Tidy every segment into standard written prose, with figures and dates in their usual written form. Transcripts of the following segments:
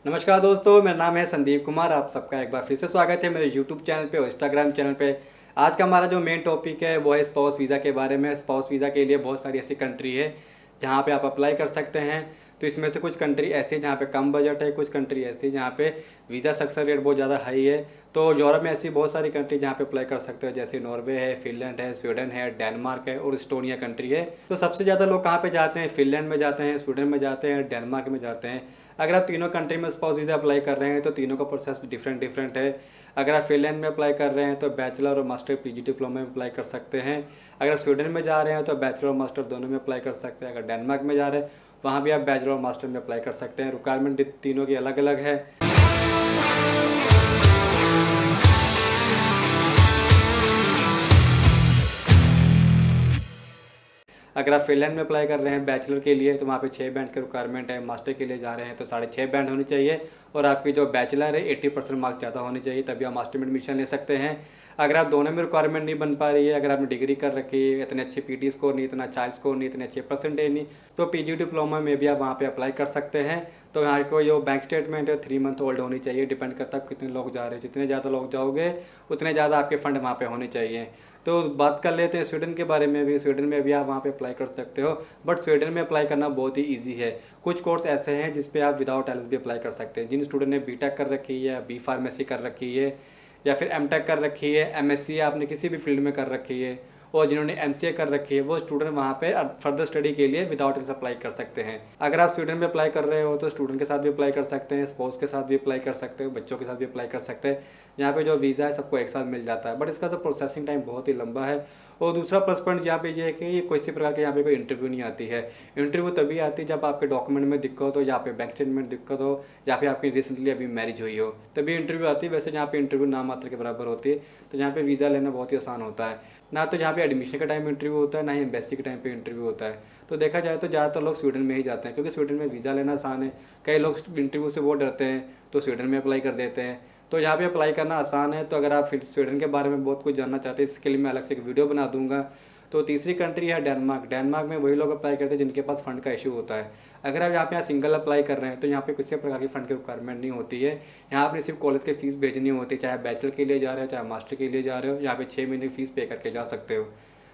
नमस्कार दोस्तों, मेरा नाम है संदीप कुमार। आप सबका एक बार फिर से स्वागत है मेरे यूट्यूब चैनल पे और इंस्टाग्राम चैनल पे। आज का हमारा जो मेन टॉपिक है वो है स्पाउस वीज़ा के बारे में। स्पाउस वीज़ा के लिए बहुत सारी ऐसी कंट्री है जहाँ पे आप अप्लाई कर सकते हैं। तो इसमें से कुछ कंट्री ऐसी है जहाँ पे कम बजट है, कुछ कंट्री ऐसी है जहाँ पे वीज़ा सक्सेस रेट बहुत ज़्यादा हाई है। तो यूरोप में ऐसी बहुत सारी कंट्री जहाँ पे अप्लाई कर सकते हो, जैसे नॉर्वे है, फिनलैंड है, स्वीडन है, डेनमार्क है और इस्टोनिया कंट्री है। तो सबसे ज़्यादा लोग कहाँ पे जाते हैं? फिनलैंड में जाते हैं, स्वीडन में जाते हैं, डेनमार्क में जाते हैं। अगर आप तीनों कंट्री में स्पाउस वीज़ा अप्लाई कर रहे हैं तो तीनों का प्रोसेस डिफरेंट डिफरेंट है। अगर आप फिनलैंड में अप्लाई कर रहे हैं तो बैचलर और मास्टर पीजी डिप्लोमा में अप्लाई कर सकते हैं। अगर स्वीडन में जा रहे हैं तो बैचलर और मास्टर दोनों में अप्लाई कर सकते हैं। अगर डेनमार्क में जा रहे हैं वहाँ भी आप बैचलर और मास्टर में अप्लाई कर सकते हैं। रिक्वायरमेंट तीनों की अलग अलग है। अगर आप फिनलैंड में अप्लाई कर रहे हैं बैचलर के लिए तो वहाँ पे 6 बैंड की रिक्वायरमेंट है। मास्टर के लिए जा रहे हैं तो 6.5 बैंड होनी चाहिए और आपकी जो बैचलर है 80% मार्क्स ज़्यादा होनी चाहिए, तभी आप मास्टर में एडमिशन ले सकते हैं। अगर आप दोनों में रिक्वायरमेंट नहीं बन पा रही है, अगर आपने डिग्री कर रखी है, इतने अच्छे पीटी स्कोर नहीं, इतना चाइल्ड स्कोर नहीं, इतने अच्छे परसेंटेज नहीं, तो पीजी डिप्लोमा में भी आप वहाँ पे अप्लाई कर सकते हैं। तो यहाँ को जो बैंक स्टेटमेंट है 3 मंथ ओल्ड होनी चाहिए। डिपेंड करता है कितने लोग जा रहे हैं, जितने ज़्यादा लोग जाओगे उतने ज़्यादा आपके फंड वहाँ पे होने चाहिए। तो बात कर लेते हैं स्वीडन के बारे में भी। स्वीडन में भी आप वहाँ पे अप्लाई कर सकते हो, बट स्वीडन में अप्लाई करना बहुत ही ईजी है। कुछ कोर्स ऐसे हैं जिस पे आप विदाउट एल्स भी अप्लाई कर सकते हैं। जिन स्टूडेंट ने बीटेक कर रखी है, बी फार्मेसी कर रखी है या फिर एमटेक कर रखी है, एमएससी आपने किसी भी फील्ड में कर रखी है और जिन्होंने एमसीए कर रखी है, वो स्टूडेंट वहाँ पे फर्दर स्टडी के लिए विदाउट एल्स अप्लाई कर सकते हैं। अगर आप स्वीडन में अप्लाई कर रहे हो तो स्टूडेंट के साथ भी अप्लाई कर सकते हैं, स्पाउस के साथ भी अप्लाई कर सकते हो, बच्चों के साथ भी अप्लाई कर सकते हैं। यहाँ पे जो वीज़ा है सबको एक साथ मिल जाता है, बट इसका जो प्रोसेसिंग टाइम बहुत ही लंबा है। और दूसरा प्लस पॉइंट यहाँ पे ये है कि ये किसी प्रकार के यहाँ पे कोई इंटरव्यू नहीं आती है। इंटरव्यू तभी आती है जब आपके डॉक्यूमेंट में दिक्कत हो, या पे बैंक स्टेटमेंट दिक्कत हो, या फिर आपकी रिसेंटली अभी मैरिज हुई हो, तभी इंटरव्यू आती है। वैसे यहाँ पे इंटरव्यू नाम मात्र के बराबर होती है। तो यहाँ पे वीज़ा लेना बहुत ही आसान होता है। ना तो यहाँ पे एडमिशन के टाइम इंटरव्यू होता है, ना ही एम्बेसी के टाइम पे इंटरव्यू होता है। तो देखा जाए तो ज़्यादातर लोग स्वीडन में ही जाते हैं, क्योंकि स्वीडन में वीज़ा लेना आसान है। कई लोग इंटरव्यू से वो डरते हैं तो स्वीडन में अप्लाई कर देते हैं। तो यहाँ पे अप्लाई करना आसान है। तो अगर आप फिर स्वीडन के बारे में बहुत कुछ जानना चाहते हैं, इसके लिए मैं अलग से एक वीडियो बना दूंगा। तो तीसरी कंट्री है डेनमार्क। डेनमार्क में वही लोग अप्लाई करते हैं जिनके पास फंड का इशू होता है। अगर आप यहाँ पे सिंगल अप्लाई कर रहे हैं तो यहाँ पे किसी प्रकार की फंड की रिक्वायरमेंट नहीं होती है। यहाँ आपने सिर्फ कॉलेज की फीस भेजनी होती है, चाहे बैचलर के लिए जा रहे हो चाहे मास्टर के लिए जा रहे हो। यहाँ पे 6 महीने की फीस पे करके जा सकते हो।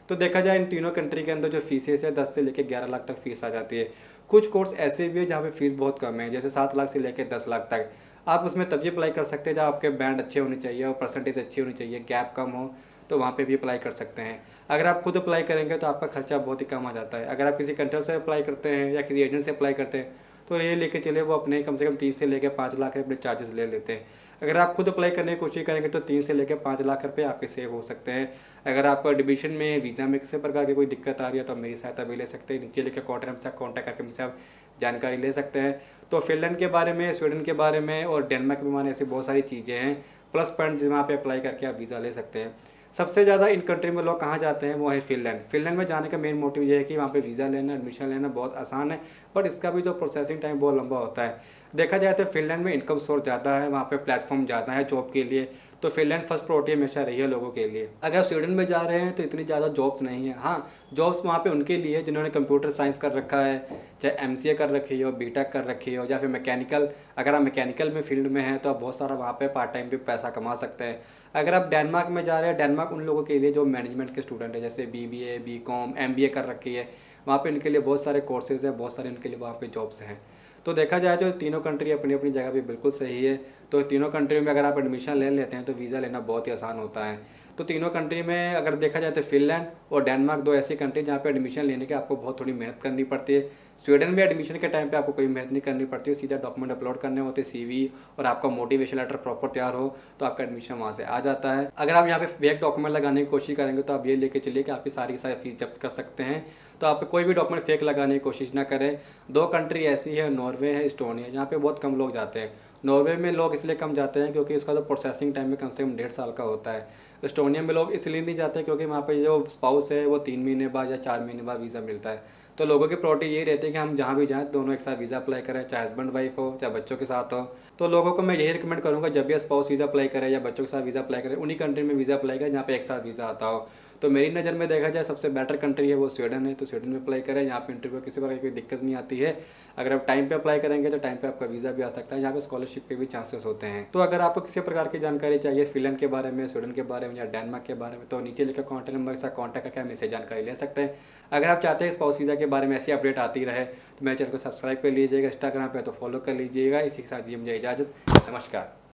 तो देखा जाए इन तीनों कंट्री के अंदर जो फीसेस है 10 से लेकर 11 लाख तक फीस आ जाती है। कुछ कोर्स ऐसे भी है जहाँ पे फीस बहुत कम है, जैसे 7 लाख से लेकर 10 लाख तक। आप उसमें तभी अप्लाई कर सकते हैं जब आपके बैंड अच्छे होने चाहिए और परसेंटेज अच्छी होनी चाहिए, गैप कम हो, तो वहाँ पे भी अप्लाई कर सकते हैं। अगर आप खुद अप्लाई करेंगे तो आपका खर्चा बहुत ही कम आ जाता है। अगर आप किसी कंट्री से अप्लाई करते हैं या किसी एजेंट से अप्लाई करते हैं तो ये लेके चले वो अपने कम से कम 3 से लेकर 5 लाख अपने चार्जेस ले लेते हैं। अगर आप खुद अप्लाई करने की कोशिश करेंगे तो 3 से लेकर 5 लाख रुपए आपके सेव हो सकते हैं। अगर आपको एडमिशन में वीज़ा में किसी प्रकार की कोई दिक्कत आ रही है तो मेरी सहायता भी ले सकते हैं। नीचे लिखे कॉन्टैक्ट करके मुझसे आप जानकारी ले सकते हैं। तो फिनलैंड के बारे में, स्वीडन के बारे में और डेनमार्क के बारे में ऐसी बहुत सारी चीज़ें हैं, प्लस पॉइंट जहाँ पे अप्लाई करके आप वीज़ा ले सकते हैं। सबसे ज़्यादा इन कंट्री में लोग कहाँ जाते हैं वो है फिनलैंड। फिनलैंड में जाने का मेन मोटिव ये है कि वहाँ पे वीज़ा लेना, एडमिशन लेना बहुत आसान है, बट इसका भी जो प्रोसेसिंग टाइम बहुत लंबा होता है। देखा जाए तो फिनलैंड में इनकम सोर्स ज़्यादा है, वहाँ पे प्लेटफॉर्म ज़्यादा है जॉब के लिए। तो फिनलैंड फर्स्ट प्रायोरिटी हमेशा रही है लोगों के लिए। अगर आप स्वीडन में जा रहे हैं तो इतनी ज़्यादा जॉब्स नहीं है। हाँ, जॉब्स वहाँ पे उनके लिए जिन्होंने कंप्यूटर साइंस कर रखा है, चाहे एमसीए कर रखी हो, बीटेक कर रखी हो, या फिर मैकेनिकल। अगर आप मैकेनिकल में फील्ड में हैं तो आप बहुत सारा वहाँ पे पार्ट टाइम भी पैसा कमा सकते हैं। अगर आप डेनमार्क में जा रहे हैं, डेनमार्क उन लोगों के लिए जो मैनेजमेंट के स्टूडेंट है, जैसे बीबीए, बीकॉम, एमबीए कर रखी है, वहाँ पे इनके लिए बहुत सारे कोर्सेज हैं, बहुत सारे इनके लिए वहाँ पे जॉब्स हैं। तो देखा जाए तो तीनों कंट्री अपनी अपनी जगह पे बिल्कुल सही है। तो तीनों कंट्री में अगर आप एडमिशन ले लेते हैं तो वीज़ा लेना बहुत ही आसान होता है। तो तीनों कंट्री में अगर देखा जाए तो फिनलैंड और डेनमार्क दो ऐसी कंट्री जहाँ पे एडमिशन लेने के आपको बहुत थोड़ी मेहनत करनी पड़ती है। स्वीडन में एडमिशन के टाइम पे आपको कोई मेहनत नहीं करनी पड़ती है, सीधा डॉक्यूमेंट अपलोड करने होते हैं, सीवी और आपका मोटिवेशन लेटर प्रॉपर तैयार हो तो आपका एडमिशन वहाँ से आ जाता है। अगर आप यहाँ पे फेक डॉक्यूमेंट लगाने की कोशिश करेंगे तो आप ये लेके चलिए कि आपकी सारी फीस जब्त कर सकते हैं। तो आप कोई भी डॉक्यूमेंट फेक लगाने की कोशिश ना करें। दो कंट्री ऐसी है, नॉर्वे है, इस्टोनिया, जहाँ पे बहुत कम लोग जाते हैं। नॉर्वे में लोग इसलिए कम जाते हैं क्योंकि उसका जो प्रोसेसिंग टाइम है कम से कम 1.5 साल का होता है। इस्टोनिया में लोग इसलिए नहीं जाते क्योंकि वहाँ पे जो स्पाउस है वो 3 महीने बाद या 4 महीने बाद वीज़ा मिलता है। तो लोगों की प्रायोरिटी यही रहती है कि हम जहाँ भी जाएँ दोनों एक साथ वीज़ा अप्लाई करें, चाहे हस्बैंड वाइफ हो चाहे बच्चों के साथ हो। तो लोगों को मैं यही रिकमेंड करूँगा जब भी स्पाउस वीज़ा अप्लाई करें या बच्चों के साथ वीज़ा अप्लाई करें, उन्हीं कंट्री में वीज़ा अप्लाई करें जहाँ पे एक साथ वीज़ा आता हो। तो मेरी नज़र में देखा जाए सबसे बेटर कंट्री है वो स्वीडन है, तो स्वीडन में अप्लाई करें। यहाँ पे इंटरव्यू किसी प्रकार की कोई दिक्कत नहीं आती है। अगर आप टाइम पे अप्लाई करेंगे तो टाइम पे आपका वीज़ा भी आ सकता है। यहाँ पे स्कॉलरशिप के भी चांसेस होते हैं। तो अगर आपको किसी प्रकार की जानकारी चाहिए फिनलैंड के बारे में, स्वीडन के बारे में या डेनमार्क के बारे में, तो नीचे लिखे कॉन्टैक्ट नंबर के साथ कॉन्टैक्ट करके हमें से जानकारी ले सकते हैं। अगर आप चाहते हैं स्पाउस वीज़ा के बारे में ऐसी अपडेट आती रहे तो मेरे चैनल को सब्सक्राइब कर लीजिएगा, इंस्टाग्राम पे तो फॉलो कर लीजिएगा। इसी के साथ ये मुझे इजाज़त, नमस्कार।